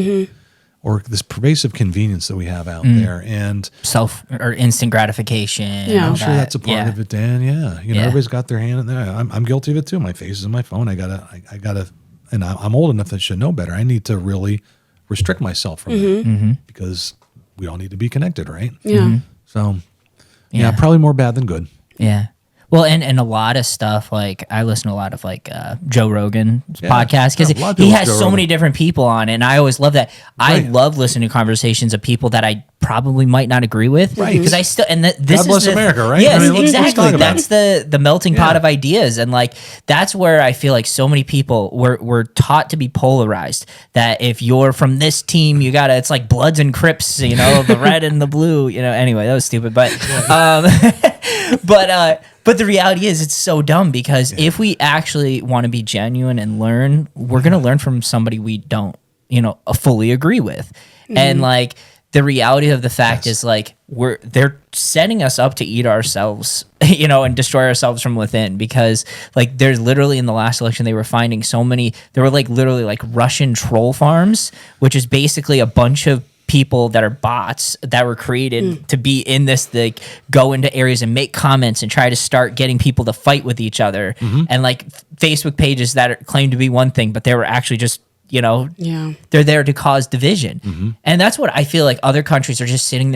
Or this pervasive convenience that we have out there, and Self or instant gratification. Yeah. I'm sure that's a part of it, Dan. Yeah, everybody's got their hand in there. I'm guilty of it too. My face is on my phone. I gotta, and I'm old enough that I should know better. I need to really restrict myself from that because we all need to be connected, right? Yeah. So, probably more bad than good. Yeah. Well, and a lot of stuff, like I listen to a lot of like Joe Rogan's podcast because a lot of he people has Joe so Rogan. many different people on it, and I always love that. Right. I love listening to conversations of people that I probably might not agree with, Right. Because I still this God bless is America, right? Yes, I mean, let's talk exactly. about That's the melting pot Yeah. of ideas, and like that's where I feel like so many people were taught to be polarized. That if you're from this team, it's like Bloods and Crips, the red and the blue. Anyway, that was stupid, but but the reality is it's so dumb because if we actually want to be genuine and learn, we're going to learn from somebody we don't, fully agree with. And like the reality of the fact is like they're setting us up to eat ourselves, and destroy ourselves from within because like there's literally in the last election they were finding there were like literally like Russian troll farms, which is basically a bunch of people that are bots that were created to be in this, like go into areas and make comments and try to start getting people to fight with each other, and like Facebook pages that claim to be one thing, but they were actually just they're there to cause division. And that's what I feel like other countries are just sitting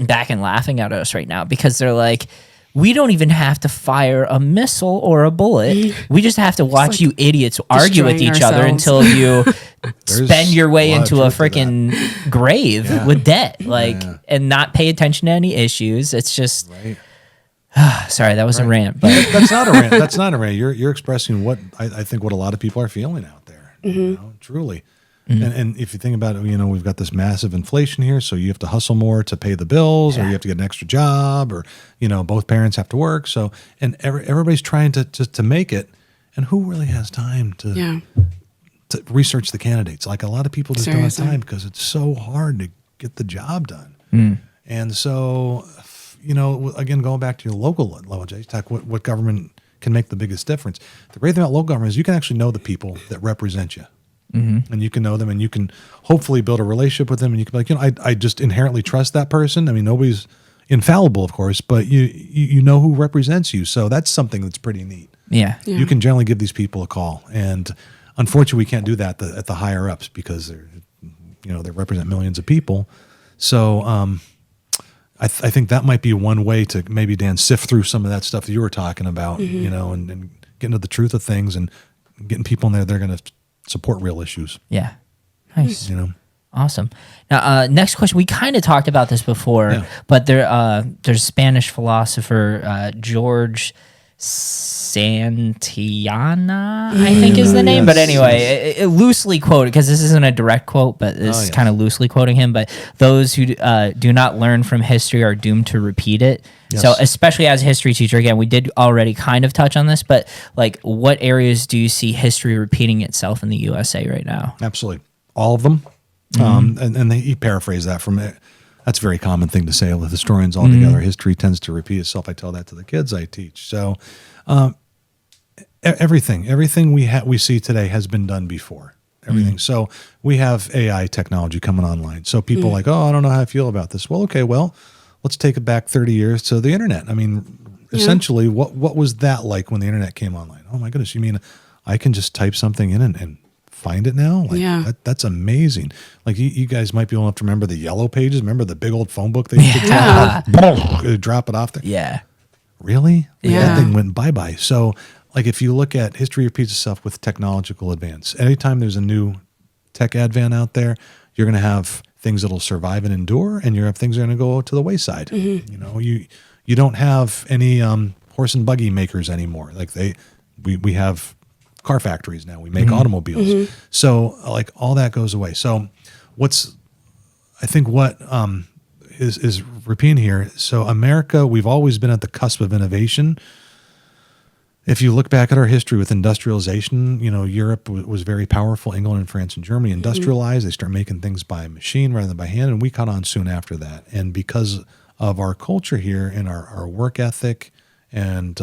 back and laughing at us right now because they're like, we don't even have to fire a missile or a bullet. We just have to watch you idiots argue with each other until you spend your way into a freaking grave with debt, and not pay attention to any issues. It's just, sorry, that was a rant. But That's not a rant. That's not a rant. You're expressing what I think what a lot of people are feeling out there. Truly. And if you think about it, we've got this massive inflation here, so you have to hustle more to pay the bills, or you have to get an extra job, or both parents have to work. So, and everybody's trying to make it, and who really has time to research the candidates? Like a lot of people just don't have time because it's so hard to get the job done. And so, again, going back to your local level, Jay, talk what government can make the biggest difference. The great thing about local government is you can actually know the people that represent you. And you can know them, and you can hopefully build a relationship with them, and you can be like, I just inherently trust that person. I mean, nobody's infallible, of course, but you know who represents you, so that's something that's pretty neat. yeah. You can generally give these people a call, and unfortunately, we can't do that at the higher ups because they represent millions of people. So I think that might be one way to maybe, Dan, sift through some of that stuff that you were talking about, and get into the truth of things and getting people in there they're going to support real issues. Yeah. Nice. Awesome. Now, next question. We kind of talked about this before, but there's a Spanish philosopher, George Santayana, I think is the name. But anyway, it loosely quoted, because this isn't a direct quote, but this is kind of loosely quoting him. But those who do not learn from history are doomed to repeat it. Yes. So especially as a history teacher, again, we did already kind of touch on this, but like what areas do you see history repeating itself in the USA right now? Absolutely. All of them. And he paraphrased that from it. That's a very common thing to say with historians altogether. History tends to repeat itself. I tell that to the kids I teach. So everything we see today has been done before. Everything. So we have AI technology coming online. So people are like, oh, I don't know how I feel about this. Well, okay, let's take it back 30 years to the internet. I mean, essentially, what was that like when the internet came online? Oh my goodness, you mean I can just type something in and find it now? Like, that's amazing. Like you guys might be old enough to remember the yellow pages. Remember the big old phone book they used to drop it off there? Yeah. Really? Like, Yeah. that thing went bye-bye. So like if you look at history repeats itself with technological advance. Anytime there's a new tech advent out there, you're going to have things that'll survive and endure, and you have things that are going to go to the wayside. Mm-hmm. You know, you don't have any horse and buggy makers anymore. Like we have car factories now. We make automobiles. Mm-hmm. So like all that goes away. So I think what is repeating here. So America, we've always been at the cusp of innovation. If you look back at our history with industrialization, you know, Europe was very powerful. England and France and Germany industrialized. They start making things by machine rather than by hand, and we caught on soon after that. And because of our culture here and our work ethic, and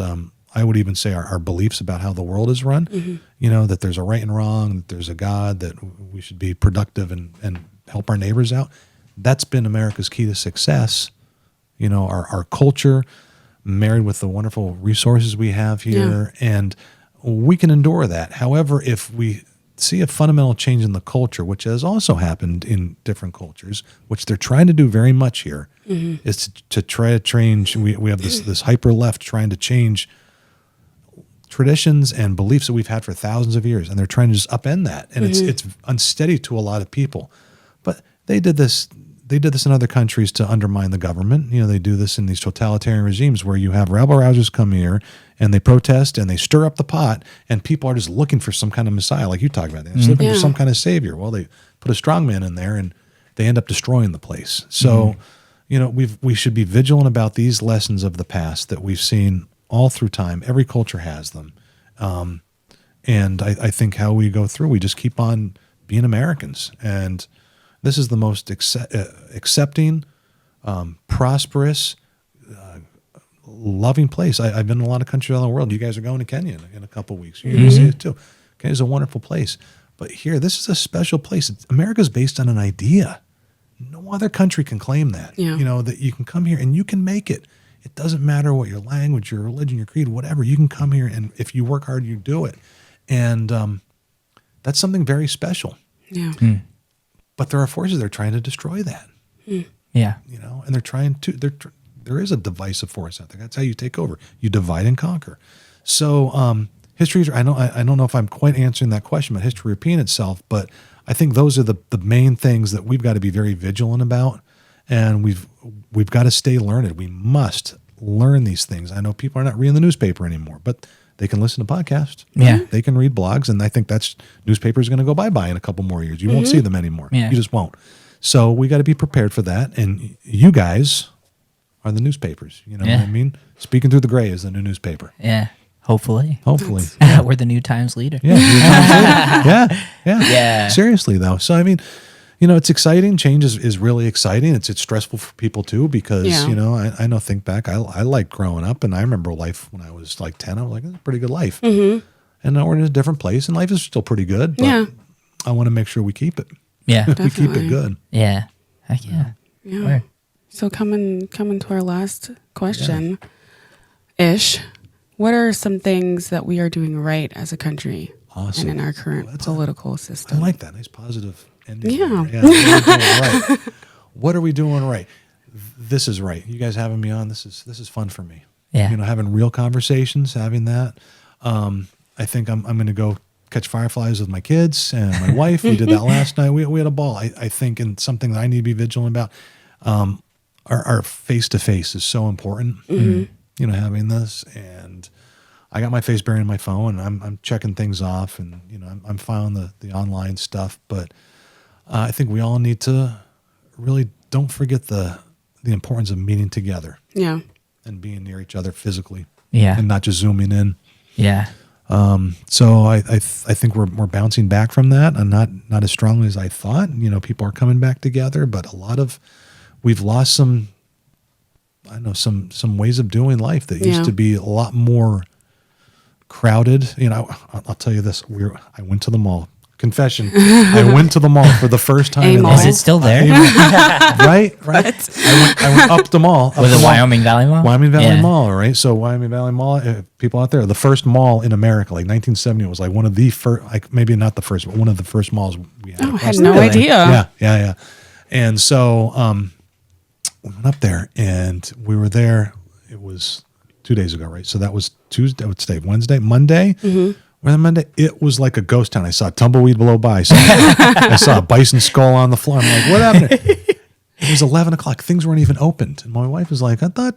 I would even say our beliefs about how the world is run, you know, that there's a right and wrong, that there's a God, that we should be productive and help our neighbors out. That's been America's key to success. You know, our culture, married with the wonderful resources we have here, and we can endure that. However, if we see a fundamental change in the culture, which has also happened in different cultures, which they're trying to do very much here, is to try to change. We have this hyper left trying to change traditions and beliefs that we've had for thousands of years, and they're trying to just upend that, and it's unsteady to a lot of people. But they did this in other countries to undermine the government. You know, they do this in these totalitarian regimes where you have rabble rousers come here and they protest and they stir up the pot, and people are just looking for some kind of messiah, like you talk about. They're just looking for some kind of savior. Well, they put a strongman in there and they end up destroying the place. So, you know, we should be vigilant about these lessons of the past that we've seen all through time. Every culture has them. And I think how we go through, we just keep on being Americans. And this is the most accepting, prosperous, loving place. I've been in a lot of countries around the world. You guys are going to Kenya in a couple of weeks. You're going to see it too. Kenya's a wonderful place. But here, this is a special place. America's based on an idea. No other country can claim that. Yeah. You know, that you can come here and you can make it. It doesn't matter what your language, your religion, your creed, whatever. You can come here, and if you work hard, you do it. And that's something very special. Yeah. But there are forces that are trying to destroy that. Yeah. You know, and they're trying to. There is a divisive force out there. That's how you take over. You divide and conquer. So history. I don't know if I'm quite answering that question, but history repeating itself. But I think those are the main things that we've got to be very vigilant about, and we've got to stay learned. We must learn these things. I know people are not reading the newspaper anymore, but they can listen to podcasts. Yeah. They can read blogs, and I think that's newspapers going to go bye-bye in a couple more years. You won't see them anymore. Yeah. You just won't. So we got to be prepared for that. And you guys are the newspapers. You know what I mean? Speaking Through the Gray is the new newspaper. Yeah. Hopefully. We're the New Times leader. Yeah. Yeah. Seriously, though. So, I mean, you know, it's exciting. Change is really exciting. It's stressful for people, too, because, you know, I know, think back, I like growing up, and I remember life when I was like 10. I was like, it's a pretty good life. And now we're in a different place, and life is still pretty good, but I want to make sure we keep it. Yeah. We keep it good. Yeah. Heck yeah. Yeah. So coming to our last question, Ish, what are some things that we are doing right as a country and in our current political system? I like that. Nice positive ending. Yeah. Right. What are we doing right? This is right. You guys having me on, this is fun for me. Yeah. You know, having real conversations, having that. I think I'm going to go catch fireflies with my kids and my wife. We did that last night. We had a ball. I think, and something that I need to be vigilant about, our face-to-face is so important. You know, having this, and I got my face buried in my phone, and I'm checking things off, and you know, I'm following the online stuff. But I think we all need to really don't forget the importance of meeting together. Yeah, and being near each other physically. Yeah, and not just zooming in. Yeah. So I think we're bouncing back from that, and not as strongly as I thought. You know, people are coming back together, but we've lost some ways of doing life that used to be a lot more crowded. You know, I'll tell you this: I went to the mall confession. I went to the mall for the first time. A in mall. life. Is it still there? Right. I went up the mall. Was it Wyoming Valley Mall? Wyoming Valley Yeah. Mall, right? So Wyoming Valley Mall, people out there, the first mall in America, like 1970, was like one of the first, like maybe not the first, but one of the first malls we had. Oh, I across had no the country. idea. Yeah. And so we went up there and we were there. It was 2 days ago, right? So that was Tuesday, what's today? Wednesday, Monday. We're on Monday. It was like a ghost town. I saw tumbleweed blow by. So I saw a bison skull on the floor. I'm like, what happened? It was 11 o'clock. Things weren't even opened. And my wife was like, I thought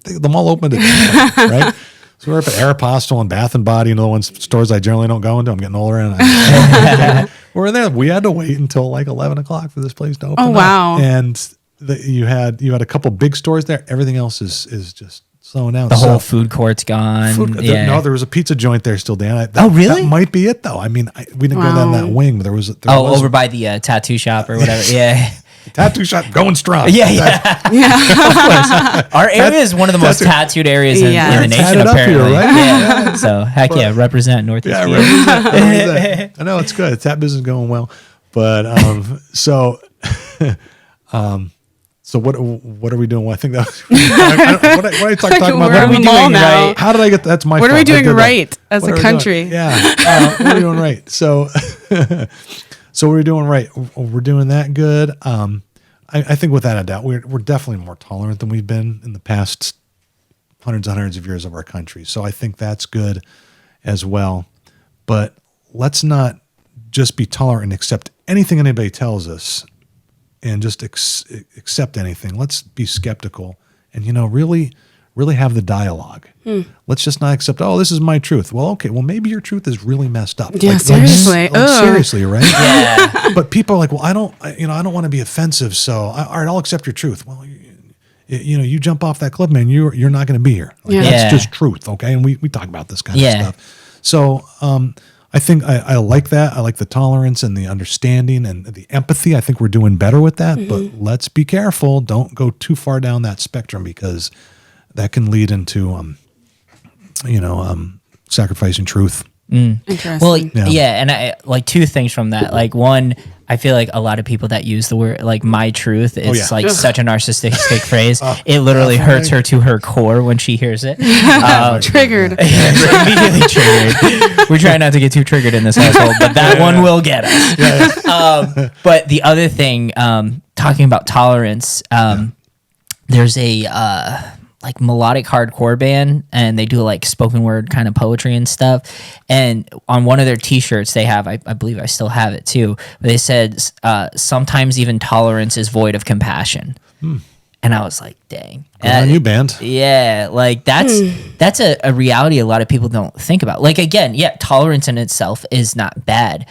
the mall opened at 10, right? So we're up at Aeropostale and Bath and Body, the ones stores I generally don't go into. I'm getting older, and we're there. We had to wait until like 11 o'clock for this place to open. Oh, wow. Up. And you had a couple big stores there. Everything else is just slowing down. The whole food court's gone. No, there was a pizza joint there still, Dan. Really? That might be it, though. I mean, we didn't go down that wing, but there was. Over by the tattoo shop or whatever. Yeah. Tattoo shop going strong. Yeah. Of course. Our area is one of the most tattooed areas in the nation, Tatted up here, apparently. right? Yeah. So, heck yeah, represent Northeast. Yeah, PA. represent. I know it's good. Tap business is going well, but so what are we doing? Well, I think that was, what I talking about. We're What are we on the mall doing now. right? How did I get? That's my. What fault. are we I doing did that. right as What a are we country? doing? Yeah. What are we doing right? So we're doing right. We're doing that good. I think without a doubt, we're definitely more tolerant than we've been in the past hundreds and hundreds of years of our country. So I think that's good as well. But let's not just be tolerant and accept anything anybody tells us and just accept anything. Let's be skeptical and, really have the dialogue. Let's just not accept, this is my truth. Well, okay, well, maybe your truth is really messed up. Yeah, seriously. Seriously, right? Yeah. But people are like, well, I don't want to be offensive, so all right, I'll accept your truth. Well, you jump off that cliff, man, you're not going to be here. Like, Yeah. That's just truth, okay? And we talk about this kind of stuff. So I think I like that. I like the tolerance and the understanding and the empathy. I think we're doing better with that, but let's be careful. Don't go too far down that spectrum because that can lead into, sacrificing truth. Interesting. Well, yeah, and I like two things from that. Like one, I feel like a lot of people that use the word like "my truth" it's like such a narcissistic phrase. It literally hurts her to her core when she hears it. Triggered. Immediately triggered. We're trying not to get too triggered in this household, but that one will get us. But the other thing, talking about tolerance, there's a like melodic hardcore band, and they do like spoken word kind of poetry and stuff. And on one of their T-shirts, they have, I believe I still have it too, but they said, sometimes even tolerance is void of compassion. And I was like, dang. Good on you, band. Yeah, like that's a reality a lot of people don't think about. Like, again, tolerance in itself is not bad,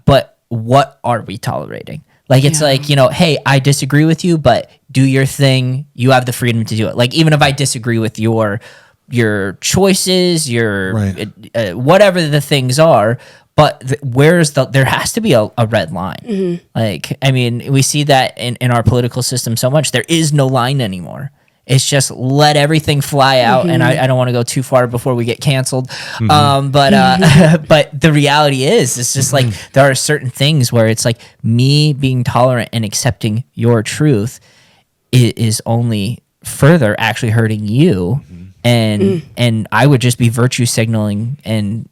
but what are we tolerating? Like, it's like, hey, I disagree with you, but do your thing. You have the freedom to do it. Like, even if I disagree with your choices, your whatever the things are, but there has to be a red line. Like, I mean, we see that in our political system so much. There is no line anymore. It's just let everything fly out, and I don't want to go too far before we get canceled. But the reality is, it's just like there are certain things where it's like me being tolerant and accepting your truth is only further actually hurting you, and I would just be virtue signaling and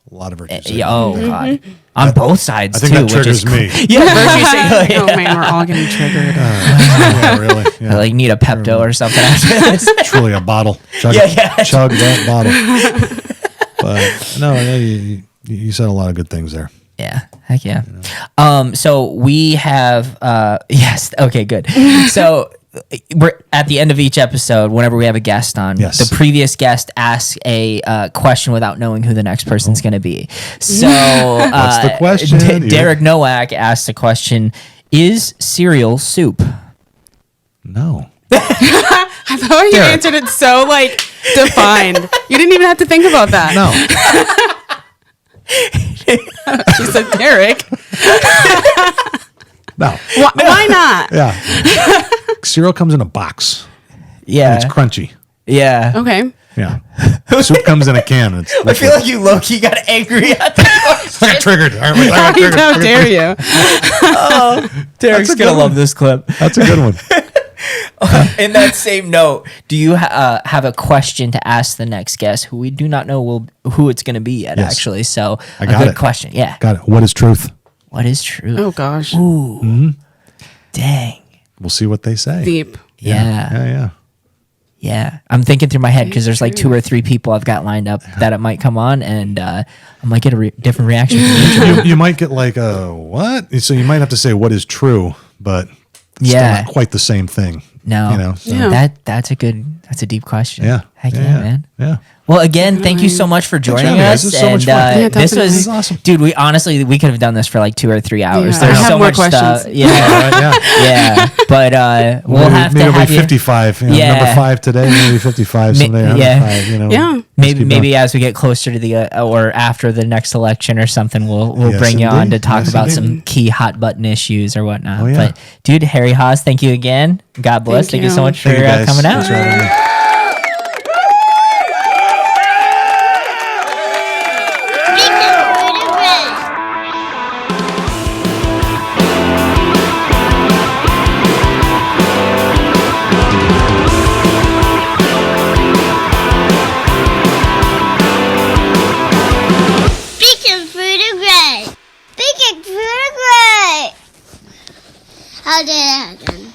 A lot of virtue. oh god, on both sides I think too. that triggers me. Virtue signaling. Oh man, we're all getting triggered. Yeah, really. Yeah. I like need a Pepto or something after this. Truly a bottle. Chug that bottle. But no, you said a lot of good things there. Yeah, heck yeah. So we have yes, okay, good. So we're at the end of each episode, whenever we have a guest on, the previous guest asks a question without knowing who the next person's going to be. So what's the question? Derek Nowak asked a question: is cereal soup? No. I thought you answered it so like defined. You didn't even have to think about that. No. She said, Derek. No. Why not? Yeah. Cereal comes in a box. Yeah, And it's crunchy. yeah. Okay. Yeah. Who Soup comes in a can. It's I feel like you low-key got angry at that. I got triggered. How dare you? Derek's good gonna one. love this clip. That's a good one. In that same note, do you have a question to ask the next guest, who we do not know who it's going to be yet? Yes. Actually, so I got good it. question. Yeah, Got it. What is truth? what is true? Oh gosh, Ooh, dang. We'll see what they say. deep. Yeah. I'm thinking through my head because there's like 2 or 3 people I've got lined up that it might come on, and I might get a different reaction from each of them. You might get like a what? So you might have to say what is true, but it's still Yeah. not quite the same thing. No, You know, so- Yeah. that's a deep question. Yeah. Heck yeah, man. Yeah. Well, again, thank you so much for joining having us. us. This was so much And fun. Yeah, this definitely. was This is awesome. dude. We honestly could have done this for like 2 or 3 hours. Yeah. There's I have so more much questions. stuff. Yeah, Right, yeah. yeah. But we'll have maybe to it'll have be you. 55. You know, Yeah. Number 5 today, maybe 55 someday. yeah. 105, you know. Yeah. Just Maybe keep maybe going. as we get closer to the or after the next election or something, we'll Yes, bring you on to indeed. talk Yes, about indeed. some key hot button issues or whatnot. Oh, yeah. But dude, Harry Haas, thank you again. God bless. Thank you so much for Thank you, guys. coming out. Thanks for having me. Speaking through the gray. Speaking through the gray. How did it happen?